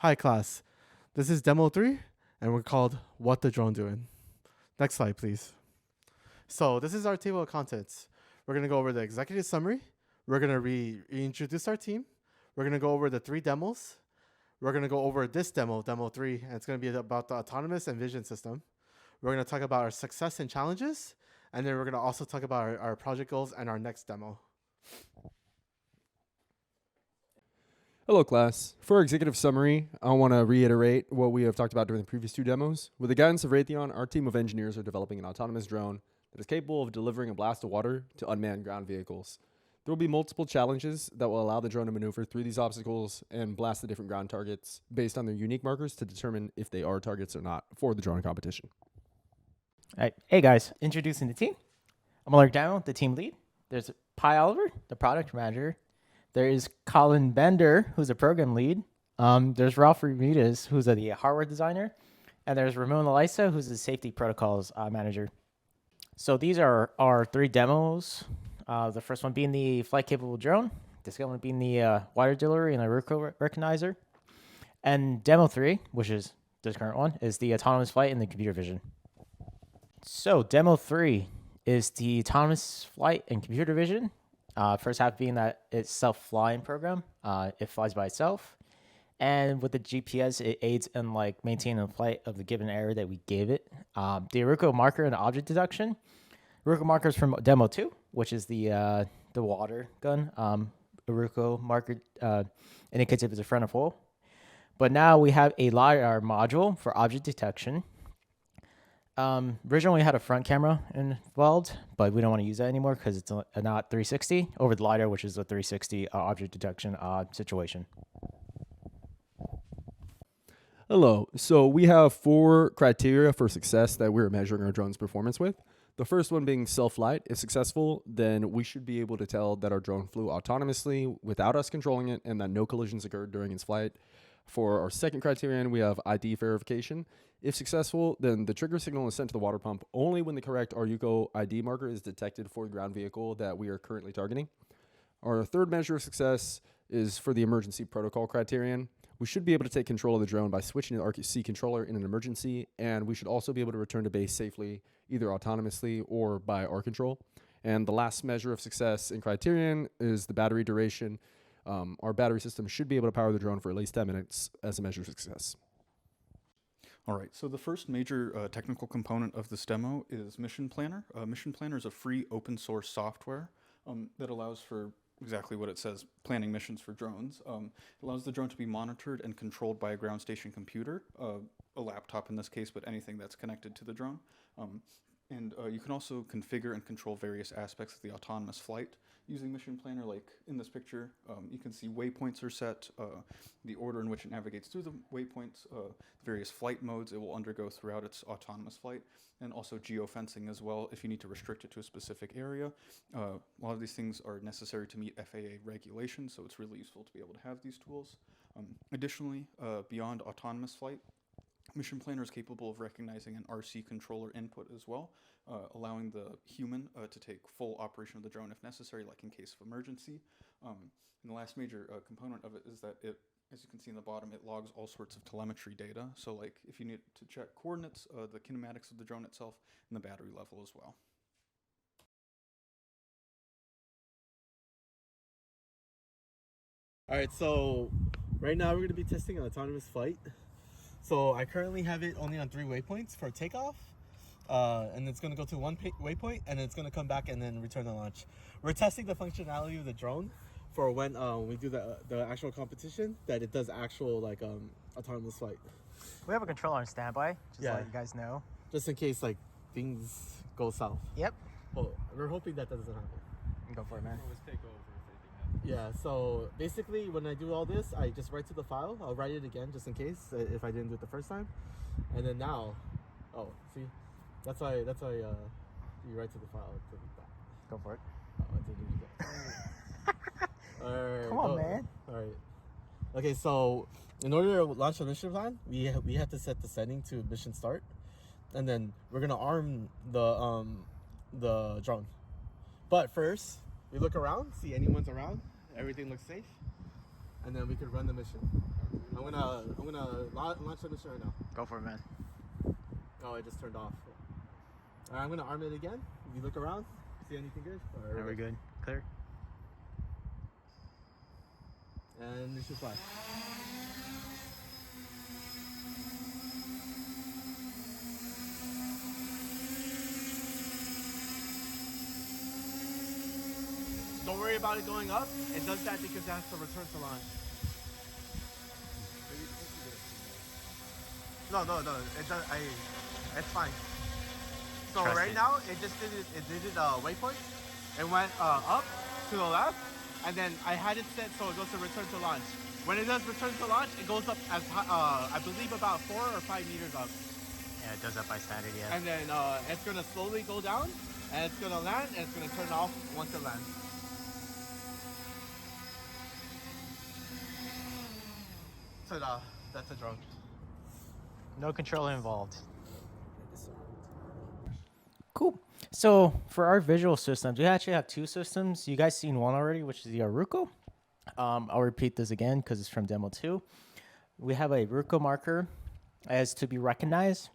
Hi class, this is demo 3 and we're called What the Drone Doing. Next slide please. So this is our table of contents. We're going to go over the executive summary. We're going to reintroduce our team. We're going to go over the 3 demos. We're going to go over this demo 3, and it's going to be about the autonomous and vision system. We're going to talk about our success and challenges, and then we're going to also talk about our project goals and our next demo. Hello class. For our executive summary, I want to reiterate what we have talked about during the previous 2 demos. With the guidance of Raytheon, our team of engineers are developing an autonomous drone that is capable of delivering a blast of water to unmanned ground vehicles. There will be multiple challenges that will allow the drone to maneuver through these obstacles and blast the different ground targets based on their unique markers to determine if they are targets or not for the drone competition. All right. Hey guys, introducing the team. I'm Alec Dowell, the team lead. There's Pi Oliver, the product manager. There is Colin Bender, who's a program lead. There's Ralph Ramirez, who's the hardware designer. And there's Ramon Elisa, who's the safety protocols manager. So these are our 3 demos. The first one being the flight-capable drone. The second one being the water delivery and the RUCO recognizer. And demo 3, which is this current one, is the autonomous flight and the computer vision. So demo 3 is the autonomous flight and computer vision. First half being that it's self-flying program. It flies by itself. And with the GPS, it aids in maintaining the flight of the given area that we gave it. The RUCO marker and object detection. RUCO marker is from demo 2, which is the water gun. RUCO marker indicates if it's a friend or foe. But now we have a LiDAR module for object detection. Originally we had a front camera involved, but we don't want to use that anymore because it's not 360 over the LiDAR, which is a 360 object detection situation. Hello. So we have 4 criteria for success that we're measuring our drone's performance with. The first one being self-flight. If successful, then we should be able to tell that our drone flew autonomously without us controlling it and that no collisions occurred during its flight. For our second criterion, we have ID verification. If successful, then the trigger signal is sent to the water pump only when the correct RUCO ID marker is detected for the ground vehicle that we are currently targeting. Our third measure of success is for the emergency protocol criterion. We should be able to take control of the drone by switching to the RQC controller in an emergency, and we should also be able to return to base safely, either autonomously or by our control. And the last measure of success and criterion is the battery duration. Our battery system should be able to power the drone for at least 10 minutes as a measure of success. All right, so the first major technical component of this demo is Mission Planner. Mission Planner is a free open source software that allows for exactly what it says, planning missions for drones. It allows the drone to be monitored and controlled by a ground station computer, a laptop in this case, but anything that's connected to the drone. And you can also configure and control various aspects of the autonomous flight using Mission Planner. Like in this picture, you can see waypoints are set, the order in which it navigates through the waypoints, various flight modes it will undergo throughout its autonomous flight, and also geofencing as well if you need to restrict it to a specific area. A lot of these things are necessary to meet FAA regulations, so it's really useful to be able to have these tools. Additionally, beyond autonomous flight, Mission Planner is capable of recognizing an RC controller input as well, allowing the human to take full operation of the drone if necessary, like in case of emergency. And the last major component of it is that it, as you can see in the bottom, it logs all sorts of telemetry data. So like if you need to check coordinates, the kinematics of the drone itself, and the battery level as well. All right, so right now we're going to be testing an autonomous flight. So I currently have it only on 3 waypoints for takeoff, and it's going to go to 1 waypoint, and it's going to come back and then return to launch. We're testing the functionality of the drone for when we do the actual competition, that it does actual autonomous flight. We have a controller on standby, just to let you guys know. Just in case things go south. Yep. Well, we're hoping that doesn't happen. Go for it, man. Always take over if anything happens. Yeah, so basically when I do all this, I just write to the file. I'll write it again just in case if I didn't do it the first time. And then now, see, that's why you write to the file. Go for it. Oh, I didn't do that. All right. Come on, man. All right. Okay, so in order to launch a mission plan, we have to set the setting to mission start, and then we're gonna arm the drone. But first, we look around, see anyone's around, everything looks safe, and then we can run the mission. I'm gonna gonna launch the mission right now. Go for it, man. Oh, it just turned off. Alright, I'm gonna arm it again. You look around, see anything good? Are we good? Clear? And it should fly. Don't worry about it going up. It does that because it has to return to launch. No. It does. It's fine. So Trust right it. now, it just did it. It did it waypoint. It went up to the left, and then I had it set so it goes to return to launch. When it does return to launch, it goes up as high, I believe about 4 or 5 meters up, Yeah, it does that by standard, yeah. and then it's gonna slowly go down, and it's gonna land, and it's gonna turn off once it lands. Ta-da! That's a drone. No controller involved. Cool. So for our visual systems, we actually have 2 systems. You guys seen one already, which is the Ruko. I'll repeat this again because it's from demo 2. We have a Ruko marker as to be recognized,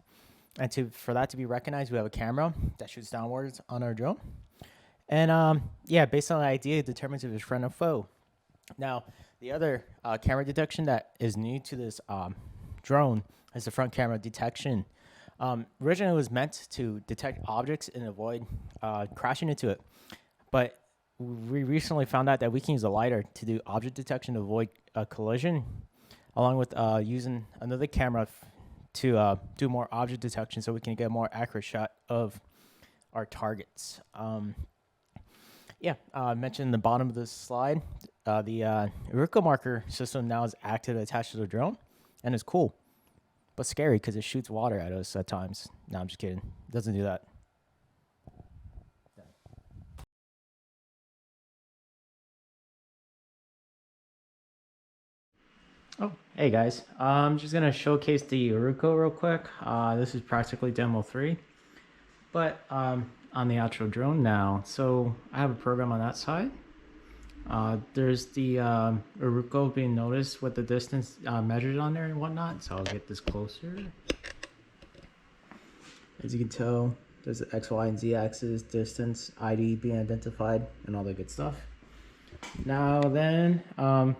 and for that to be recognized, we have a camera that shoots downwards on our drone. And yeah, based on the idea, it determines if it's friend or foe. Now, the other camera detection that is new to this drone is the front camera detection. Originally, it was meant to detect objects and avoid crashing into it. But we recently found out that we can use a LiDAR to do object detection to avoid a collision, along with using another camera to do more object detection so we can get a more accurate shot of our targets. Yeah, I mentioned in the bottom of this slide, the Ruko marker system now is active attached to the drone, and it's cool, but scary because it shoots water at us at times. No, I'm just kidding. It doesn't do that. Oh, hey guys. I'm just gonna showcase the Ruko real quick. This is practically demo 3, but on the actual drone now. So I have a program on that side. There's the Ruko being noticed with the distance measured on there and whatnot. So I'll get this closer. As you can tell, there's the X, Y, and Z axis, distance, ID being identified, and all that good stuff. Now then, now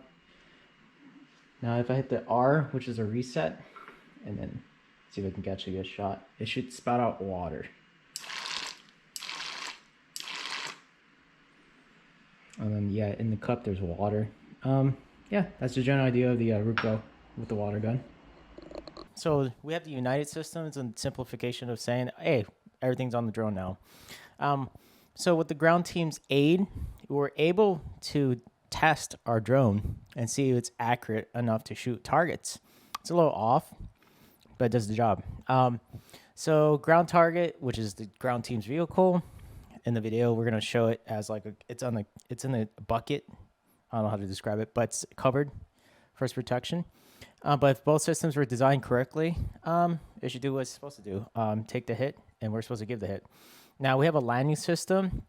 if I hit the R, which is a reset, and then see if I can actually get a shot, it should spout out water. And then yeah, in the cup there's water. Yeah, that's the general idea of the Ruko with the water gun. So we have the United Systems and simplification of saying, hey, everything's on the drone now. So with the ground team's aid, we're able to test our drone and see if it's accurate enough to shoot targets. It's a little off, but it does the job. So ground target, which is the ground team's vehicle. In the video, we're gonna show it as like it's in a bucket. I don't know how to describe it, but it's covered for its protection. But if both systems were designed correctly, it should do what it's supposed to do. Take the hit, and we're supposed to give the hit. Now we have a landing system.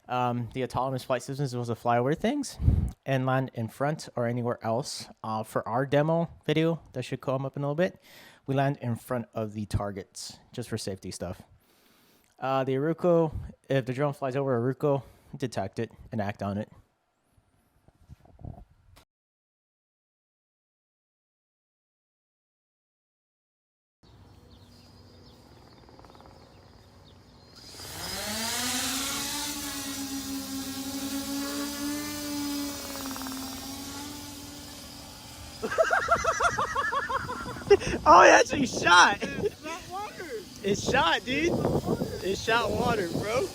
The autonomous flight system is supposed to fly over things and land in front or anywhere else. For our demo video, that should come up in a little bit, we land in front of the targets just for safety stuff. The Ruko, if the drone flies over a Ruko, detect it and act on it. Oh, it actually shot. It's not water. It shot, dude. It shot water, bro.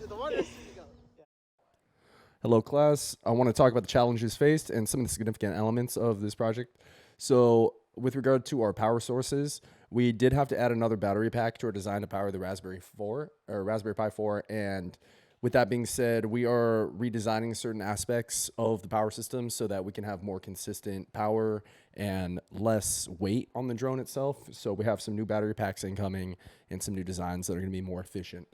The water is Hello, class. I want to talk about the challenges faced and some of the significant elements of this project. So with regard to our power sources, we did have to add another battery pack to our design to power the Raspberry Pi 4. And with that being said, we are redesigning certain aspects of the power system so that we can have more consistent power and less weight on the drone itself. So we have some new battery packs incoming and some new designs that are going to be more efficient.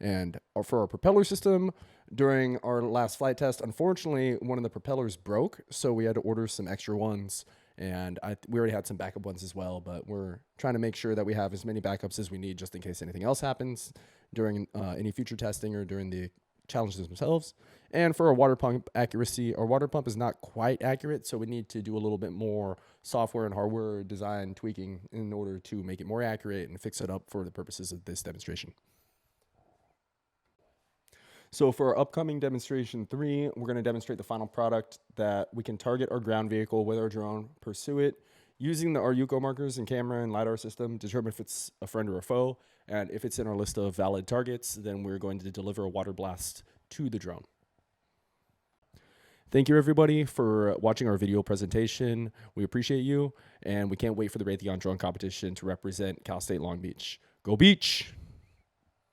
And for our propeller system, during our last flight test, unfortunately, one of the propellers broke, so we had to order some extra ones. And we already had some backup ones as well, but we're trying to make sure that we have as many backups as we need just in case anything else happens during any future testing or during the challenges themselves. And for our water pump accuracy, our water pump is not quite accurate, so we need to do a little bit more software and hardware design tweaking in order to make it more accurate and fix it up for the purposes of this demonstration. So for our upcoming demonstration 3, we're going to demonstrate the final product that we can target our ground vehicle with our drone, pursue it, using the RUCO markers and camera and LiDAR system, determine if it's a friend or a foe, and if it's in our list of valid targets, then we're going to deliver a water blast to the drone. Thank you, everybody, for watching our video presentation. We appreciate you, and we can't wait for the Raytheon drone competition to represent Cal State Long Beach. Go Beach!